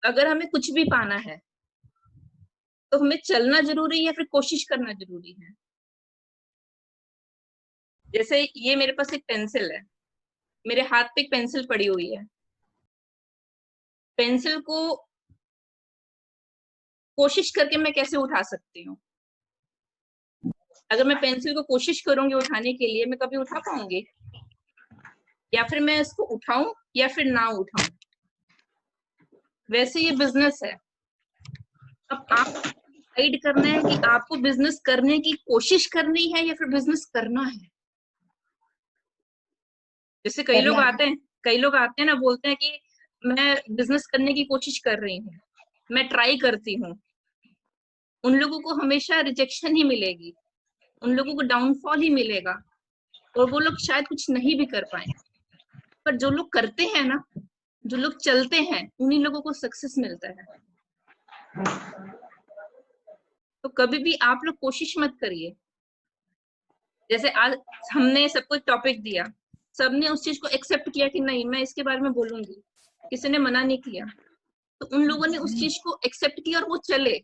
अगर हमें कुछ भी पाना है तो हमें चलना जरूरी है या फिर कोशिश करना जरूरी है? जैसे ये मेरे पास एक पेंसिल है, मेरे हाथ पे एक पेंसिल पड़ी हुई है। पेंसिल को कोशिश करके मैं कैसे उठा सकती हूँ? अगर मैं पेंसिल को कोशिश करूंगी उठाने के लिए, मैं कभी उठा पाऊंगी? या फिर मैं इसको उठाऊं या फिर ना उठाऊं? वैसे ये बिजनेस है। अब आप डिसाइड करना है कि आपको बिजनेस करने की कोशिश करनी है या फिर बिजनेस करना है। जैसे कई लोग आते हैं ना, बोलते हैं कि मैं बिजनेस करने की कोशिश कर रही हूँ, मैं ट्राई करती हूँ। उन लोगों को हमेशा रिजेक्शन ही मिलेगी, उन लोगों को डाउनफॉल ही मिलेगा, और वो लोग शायद कुछ नहीं भी कर पाए। पर जो लोग करते हैं ना, जो लोग चलते हैं, उन्हीं लोगों को सक्सेस मिलता है। तो कभी भी आप लोग कोशिश मत करिए। जैसे आज हमने सबको एक टॉपिक दिया, सबने उस चीज को एक्सेप्ट किया कि नहीं मैं इसके बारे में बोलूंगी, किसी ने मना नहीं किया। तो उन लोगों ने उस चीज को एक्सेप्ट किया और वो चले।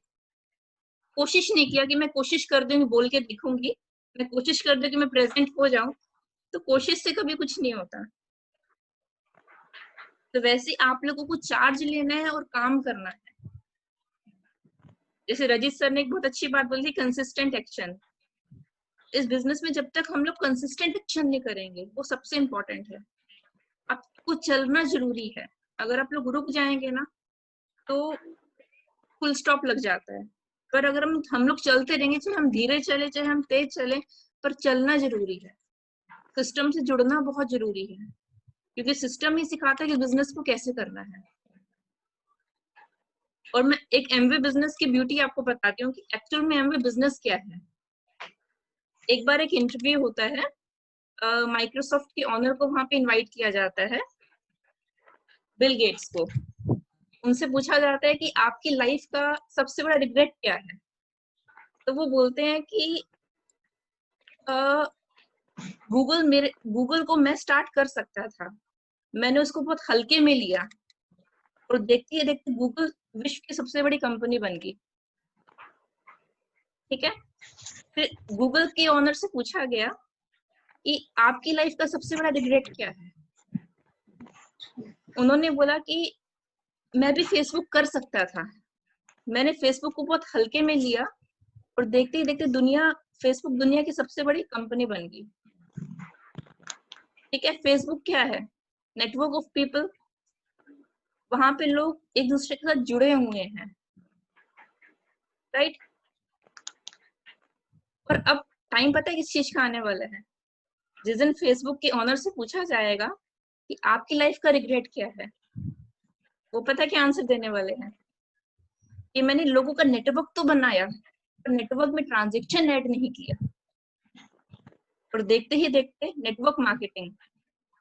कोशिश नहीं किया कि मैं कोशिश कर दूंगी, बोल के दिखूंगी, मैं कोशिश कर दूं कि मैं प्रेजेंट हो जाऊं। तो कोशिश से कभी कुछ नहीं होता। तो वैसे आप लोगों को चार्ज लेना है और काम करना है। जैसे रजित सर ने एक बहुत अच्छी बात बोली थी, कंसिस्टेंट एक्शन। इस बिजनेस में जब तक हम लोग कंसिस्टेंट एक्शन नहीं करेंगे, वो सबसे इंपॉर्टेंट है। आपको चलना जरूरी है। अगर आप लोग रुक जाएंगे ना, तो फुल स्टॉप लग जाता है। पर अगर हम लोग चलते रहेंगे, चाहे हम धीरे चले चाहे हम तेज चले, पर चलना जरूरी है। सिस्टम से जुड़ना बहुत जरूरी है, क्योंकि सिस्टम ही सिखाता है कि बिजनेस को कैसे करना है। और मैं एक एमवे बिजनेस की ब्यूटी आपको बताती हूँ कि एक्चुअल में एमवे बिजनेस क्या है। एक बार एक इंटरव्यू होता है, माइक्रोसॉफ्ट के ऑनर को वहां पे इनवाइट किया जाता है, बिल गेट्स को। उनसे पूछा जाता है कि आपकी लाइफ का सबसे बड़ा रिग्रेट क्या है। तो वो बोलते हैं कि गूगल को मैं स्टार्ट कर सकता था, मैंने उसको बहुत हल्के में लिया, और देखते ही देखते गूगल विश्व की सबसे बड़ी कंपनी बन गई। ठीक है। फिर गूगल के ऑनर से पूछा गया कि आपकी लाइफ का सबसे बड़ा रिग्रेट क्या है। उन्होंने बोला कि मैं भी फेसबुक कर सकता था, मैंने फेसबुक को बहुत हल्के में लिया, और देखते ही देखते फेसबुक दुनिया की सबसे बड़ी कंपनी बन गई। ठीक है। फेसबुक क्या है? Network of people. वहां पे लोग एक दूसरे के साथ जुड़े हुए हैं, राइट। और अब टाइम पता है किस चीज का आने वाला है? जिस दिन फेसबुक के ऑनर से पूछा जाएगा कि आपकी लाइफ का रिग्रेट क्या है, वो पता है क्या आंसर देने वाले हैं? कि मैंने लोगों का नेटवर्क तो बनाया, पर नेटवर्क में ट्रांजेक्शन ऐड नहीं किया। और देखते ही देखते नेटवर्क मार्केटिंग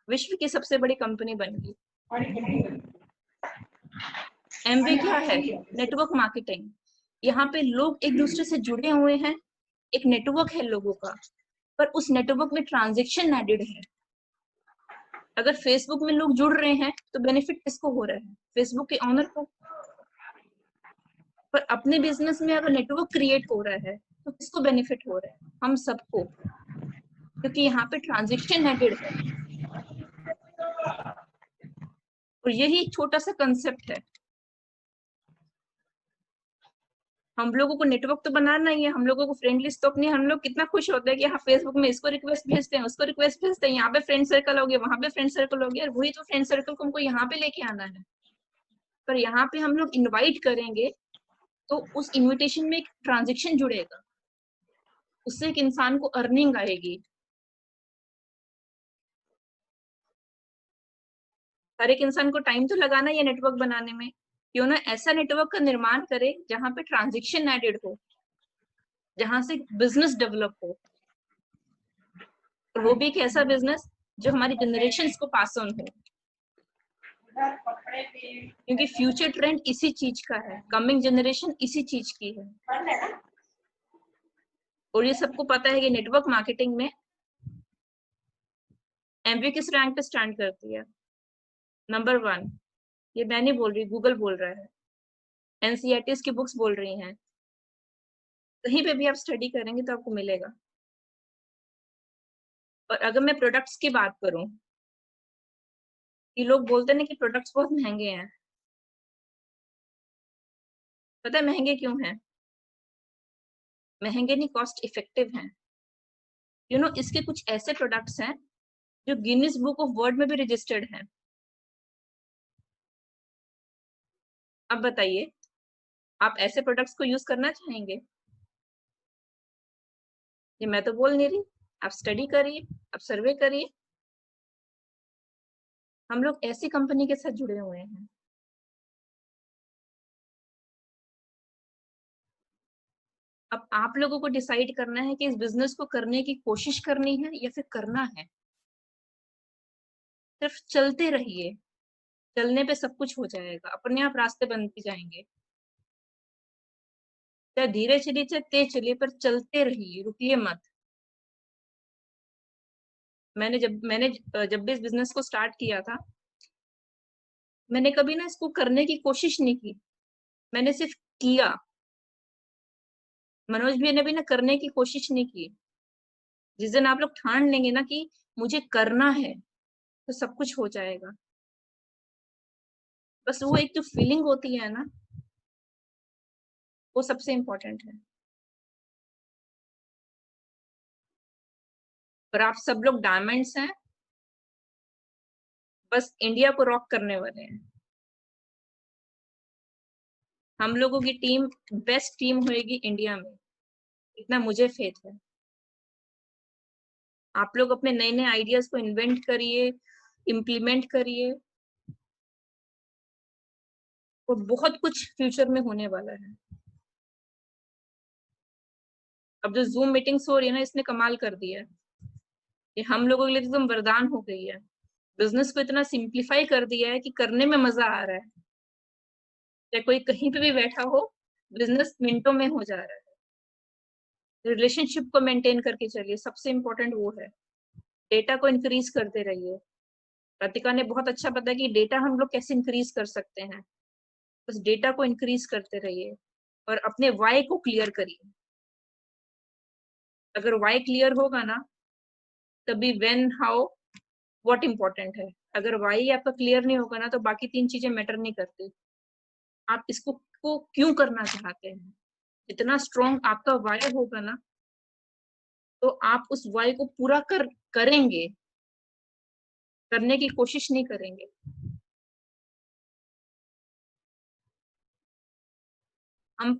विश्व की सबसे बड़ी कंपनी बन गई। एमवे क्या है? Network marketing. यहाँ पे लोग एक दूसरे से जुड़े हुए हैं, एक नेटवर्क है लोगों का, पर उस नेटवर्क में ट्रांजेक्शन एडेड है। अगर फेसबुक में लोग जुड़ रहे हैं तो बेनिफिट किसको हो रहा है? फेसबुक के ऑनर को। पर अपने बिजनेस में अगर नेटवर्क क्रिएट हो रहा है तो किसको बेनिफिट हो रहा है? हम सबको, क्योंकि यहाँ पे ट्रांजेक्शन एडेड है। और यही एक छोटा सा कंसेप्ट है। हम लोगों को नेटवर्क तो बनाना ही है, हम लोगों को फ्रेंड लिस्ट तो अपनी, हम लोग कितना खुश होते हैं कि हाँ फेसबुक में इसको रिक्वेस्ट भेजते हैं, उसको रिक्वेस्ट भेजते हैं, यहाँ पे फ्रेंड सर्कल हो गया, वहां पे फ्रेंड सर्कल हो गया, और वही तो फ्रेंड सर्कल को हमको यहाँ पे लेके आना है। पर यहाँ पे हम लोग इनवाइट करेंगे तो उस इनविटेशन में एक ट्रांजेक्शन जुड़ेगा, उससे एक इंसान को अर्निंग आएगी। हर एक इंसान को टाइम तो लगाना ही है नेटवर्क बनाने में। क्यों ना ऐसा नेटवर्क का निर्माण करे जहां पे ट्रांजेक्शन एडेड हो, जहां से बिजनेस डेवलप हो, और वो भी एक ऐसा बिजनेस जो हमारी जनरेशन को पास ऑन हो। क्योंकि फ्यूचर ट्रेंड इसी चीज का है, कमिंग जनरेशन इसी चीज की है। और ये सबको पता है कि नेटवर्क मार्केटिंग में एमवे किस रैंक पे स्टैंड करती है? नंबर 1। ये मैं नहीं बोल रही, गूगल बोल रहा है। एनसीईआरटी की बुक्स बोल रही हैं, कहीं पे भी आप स्टडी करेंगे तो आपको मिलेगा। और अगर मैं प्रोडक्ट्स की बात करूं, कि लोग बोलते हैं ना कि प्रोडक्ट्स बहुत महंगे हैं। पता है महंगे क्यों हैं? महंगे नहीं, कॉस्ट इफेक्टिव हैं। इसके कुछ ऐसे प्रोडक्ट्स हैं जो गिनीज बुक ऑफ वर्ल्ड में भी रजिस्टर्ड हैं। अब बताइए, आप ऐसे प्रोडक्ट्स को यूज करना चाहेंगे? ये मैं तो बोल नहीं रही, आप स्टडी करिए, आप सर्वे करिए। हम लोग ऐसी कंपनी के साथ जुड़े हुए हैं। अब आप लोगों को डिसाइड करना है कि इस बिजनेस को करने की कोशिश करनी है या फिर करना है। सिर्फ चलते रहिए, चलने पे सब कुछ हो जाएगा, अपने आप रास्ते बनते जाएंगे। चाहे धीरे चलिए चाहे तेज चलिए, पर चलते रहिए, रुकिए मत। मैंने जब भी इस बिजनेस को स्टार्ट किया था, मैंने कभी ना इसको करने की कोशिश नहीं की, मैंने सिर्फ किया। मनोज भी ने भी ना करने की कोशिश नहीं की। जिस दिन आप लोग ठान लेंगे ना कि मुझे करना है, तो सब कुछ हो जाएगा। बस वो एक जो फीलिंग होती है ना, वो सबसे इम्पोर्टेंट है। और आप सब लोग डायमंड्स हैं, बस इंडिया को रॉक करने वाले हैं। हम लोगों की टीम बेस्ट टीम होएगी इंडिया में, इतना मुझे फेथ है। आप लोग अपने नए नए आइडियाज को इन्वेंट करिए, इम्प्लीमेंट करिए, और बहुत कुछ फ्यूचर में होने वाला है। अब जो जूम मीटिंग्स हो रही है ना, इसने कमाल कर दिया है। ये हम लोगों के लिए एकदम वरदान हो गई है। बिजनेस को इतना सिंप्लीफाई कर दिया है कि करने में मजा आ रहा है। चाहे कोई कहीं पे भी बैठा हो, बिजनेस मिनटों में हो जा रहा है। रिलेशनशिप को मेंटेन करके चलिए, सबसे इंपॉर्टेंट वो है। डेटा को इंक्रीज करते रहिए। राधिका ने बहुत अच्छा बताया कि डेटा हम लोग कैसे इंक्रीज कर सकते हैं। बस डेटा को इंक्रीज करते रहिए और अपने वाई को क्लियर करिए। अगर वाई क्लियर होगा ना, तभी व्हेन, हाउ, व्हाट इम्पोर्टेंट है। अगर वाई आपका क्लियर नहीं होगा ना, तो बाकी तीन चीजें मैटर नहीं करती। आप इसको को क्यों करना चाहते हैं, इतना स्ट्रॉन्ग आपका वाई होगा ना, तो आप उस वाई को पूरा करेंगे, करने की कोशिश नहीं करेंगे। हम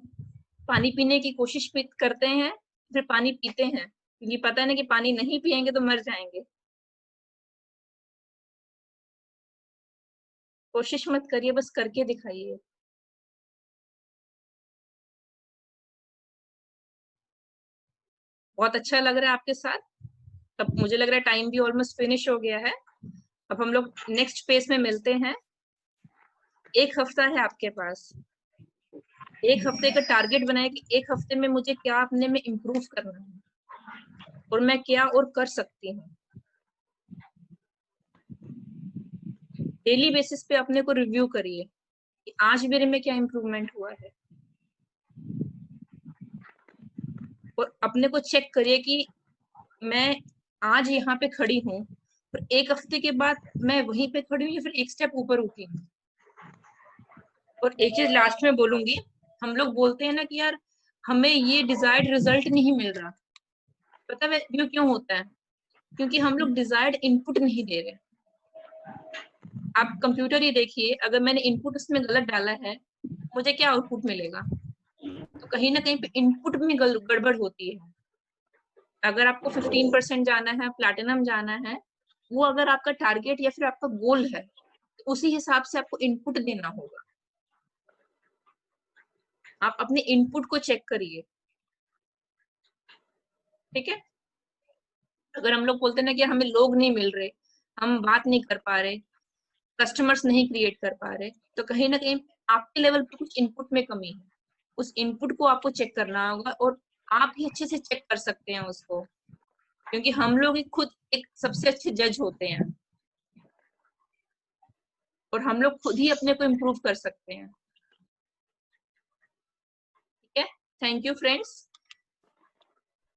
पानी पीने की कोशिश करते हैं, फिर पानी पीते हैं, क्योंकि पता है ना कि पानी नहीं पिएंगे तो मर जाएंगे। कोशिश मत करिए, बस करके दिखाइए। बहुत अच्छा लग रहा है आपके साथ। अब मुझे लग रहा है टाइम भी ऑलमोस्ट फिनिश हो गया है। अब हम लोग नेक्स्ट पेज में मिलते हैं। एक हफ्ता है आपके पास। एक हफ्ते का टारगेट बनाए कि एक हफ्ते में मुझे क्या अपने में इम्प्रूव करना है, और मैं क्या और कर सकती हूँ। डेली बेसिस पे अपने को रिव्यू करिए कि आज मेरे में क्या इम्प्रूवमेंट हुआ है, और अपने को चेक करिए कि मैं आज यहाँ पे खड़ी हूँ, और एक हफ्ते के बाद मैं वहीं पे खड़ी हूँ या फिर एक स्टेप ऊपर उठी हूँ। और एक चीज लास्ट में बोलूंगी, हम लोग बोलते हैं ना कि यार हमें ये डिजायर्ड रिजल्ट नहीं मिल रहा। पता है ये क्यों होता है? क्योंकि हम लोग डिजायर्ड इनपुट नहीं दे रहे। आप कंप्यूटर ही देखिए, अगर मैंने इनपुट उसमें गलत डाला है, मुझे क्या आउटपुट मिलेगा? तो कहीं ना कहीं पे इनपुट में गड़बड़ होती है। अगर आपको 15% जाना है, प्लैटिनम जाना है, वो अगर आपका टारगेट या फिर आपका गोल है, तो उसी हिसाब से आपको इनपुट देना होगा। आप अपने इनपुट को चेक करिए, ठीक है? अगर हम लोग बोलते हैं ना कि हमें लोग नहीं मिल रहे, हम बात नहीं कर पा रहे, कस्टमर्स नहीं क्रिएट कर पा रहे, तो कहीं ना कहीं आपके लेवल पे कुछ इनपुट में कमी है। उस इनपुट को आपको चेक करना होगा, और आप ही अच्छे से चेक कर सकते हैं उसको, क्योंकि हम लोग ही खुद एक सबसे अच्छे जज होते हैं, और हम लोग खुद ही अपने को इम्प्रूव कर सकते हैं। Thank you friends.